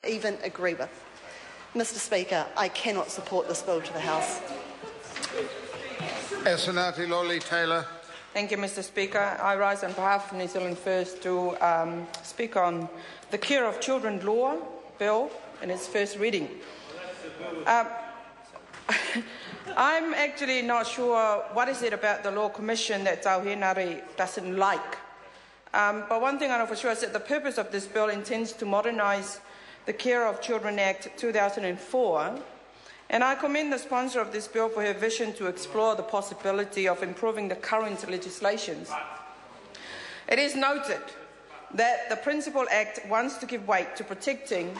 even agree with. Mr Speaker, I cannot support this bill to the House. Senator Lole-Taylor. Thank you, Mr Speaker. I rise on behalf of New Zealand First to speak on the Care of Children Law Bill in its first reading. I'm actually not sure what is it about the Law Commission that Tauhenari doesn't like. But one thing I know for sure is that the purpose of this bill intends to modernise the Care of Children Act 2004, and I commend the sponsor of this bill for her vision to explore the possibility of improving the current legislations. It is noted that the Principal Act wants to give weight to protecting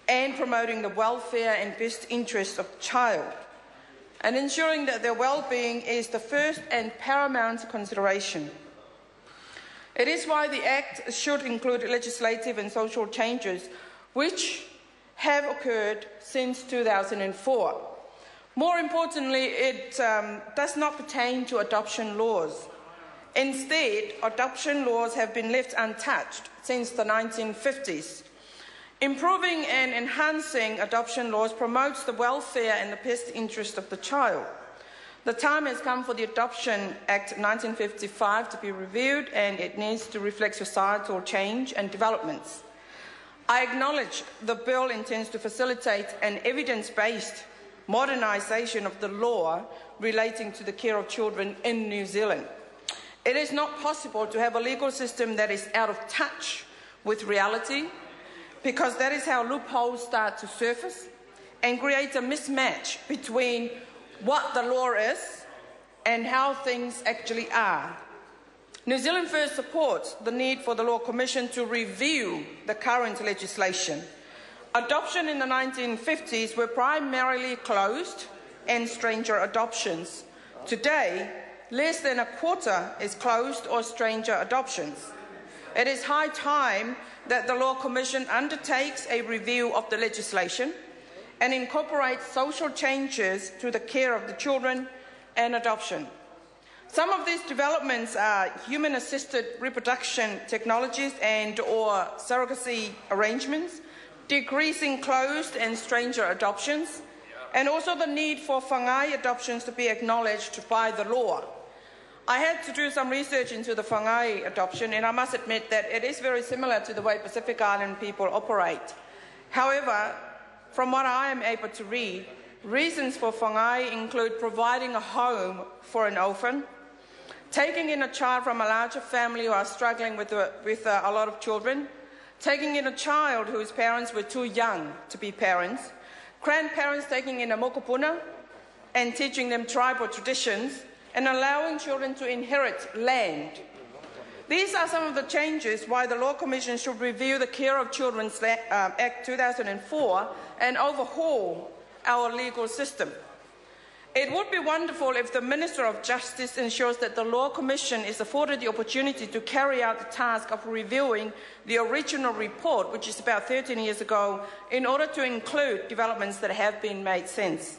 and promoting the welfare and best interests of the child, and ensuring that their well-being is the first and paramount consideration. It is why the Act should include legislative and social changes which have occurred since 2004. More importantly, it does not pertain to adoption laws. Instead, adoption laws have been left untouched since the 1950s. Improving and enhancing adoption laws promotes the welfare and the best interest of the child. The time has come for the Adoption Act 1955 to be reviewed, and it needs to reflect societal change and developments. I acknowledge the bill intends to facilitate an evidence-based modernisation of the law relating to the care of children in New Zealand. It is not possible to have a legal system that is out of touch with reality, because that is how loopholes start to surface and create a mismatch between what the law is and how things actually are. New Zealand First supports the need for the Law Commission to review the current legislation. Adoption in the 1950s were primarily closed and stranger adoptions. Today, less than a quarter is closed or stranger adoptions. It is high time that the Law Commission undertakes a review of the legislation and incorporates social changes to the care of the children and adoption. Some of these developments are human-assisted reproduction technologies and/or surrogacy arrangements, decreasing closed and stranger adoptions, and also the need for whangai adoptions to be acknowledged by the law. I had to do some research into the whangai adoption, and I must admit that it is very similar to the way Pacific Island people operate. However, from what I am able to read, reasons for whangai include providing a home for an orphan, taking in a child from a larger family who are struggling with a lot of children, taking in a child whose parents were too young to be parents, grandparents taking in a mokopuna and teaching them tribal traditions, and allowing children to inherit land. These are some of the changes why the Law Commission should review the Care of Children's Act 2004 and overhaul our legal system. It would be wonderful if the Minister of Justice ensures that the Law Commission is afforded the opportunity to carry out the task of reviewing the original report, which is about 13 years ago, in order to include developments that have been made since.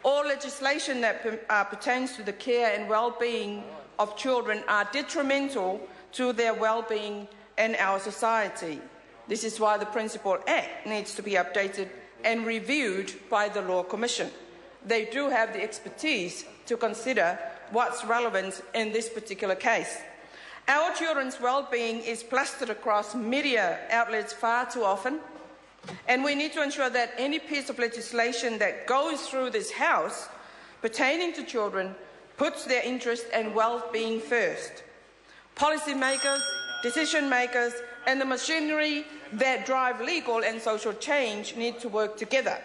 All legislation that pertains to the care and well-being of children are detrimental to their well-being in our society. This is why the Principal Act needs to be updated and reviewed by the Law Commission. They do have the expertise to consider what's relevant in this particular case. Our children's well-being is plastered across media outlets far too often, and we need to ensure that any piece of legislation that goes through this House pertaining to children puts their interest and well-being first. Policymakers, decision-makers, and the machinery that drive legal and social change need to work together.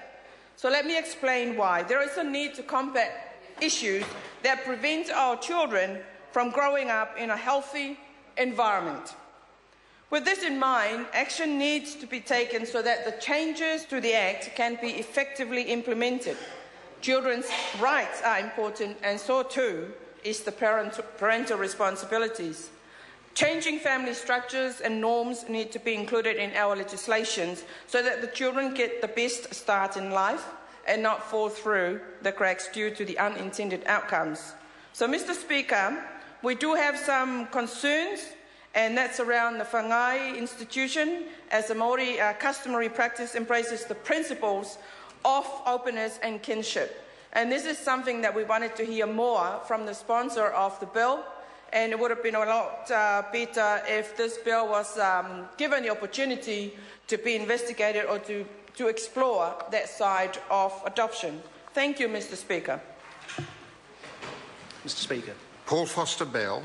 So let me explain why. There is a need to combat issues that prevent our children from growing up in a healthy environment. With this in mind, action needs to be taken so that the changes to the Act can be effectively implemented. Children's rights are important, and so too is the parental responsibilities. Changing family structures and norms need to be included in our legislations so that the children get the best start in life and not fall through the cracks due to the unintended outcomes. So, Mr. Speaker, we do have some concerns and that's around the whangai institution, as the Māori customary practice embraces the principles of openness and kinship. And this is something that we wanted to hear more from the sponsor of the bill, and it would have been a lot better if this bill was given the opportunity to be investigated or to explore that side of adoption. Thank you, Mr. Speaker. Mr. Speaker. Paul Foster Bell.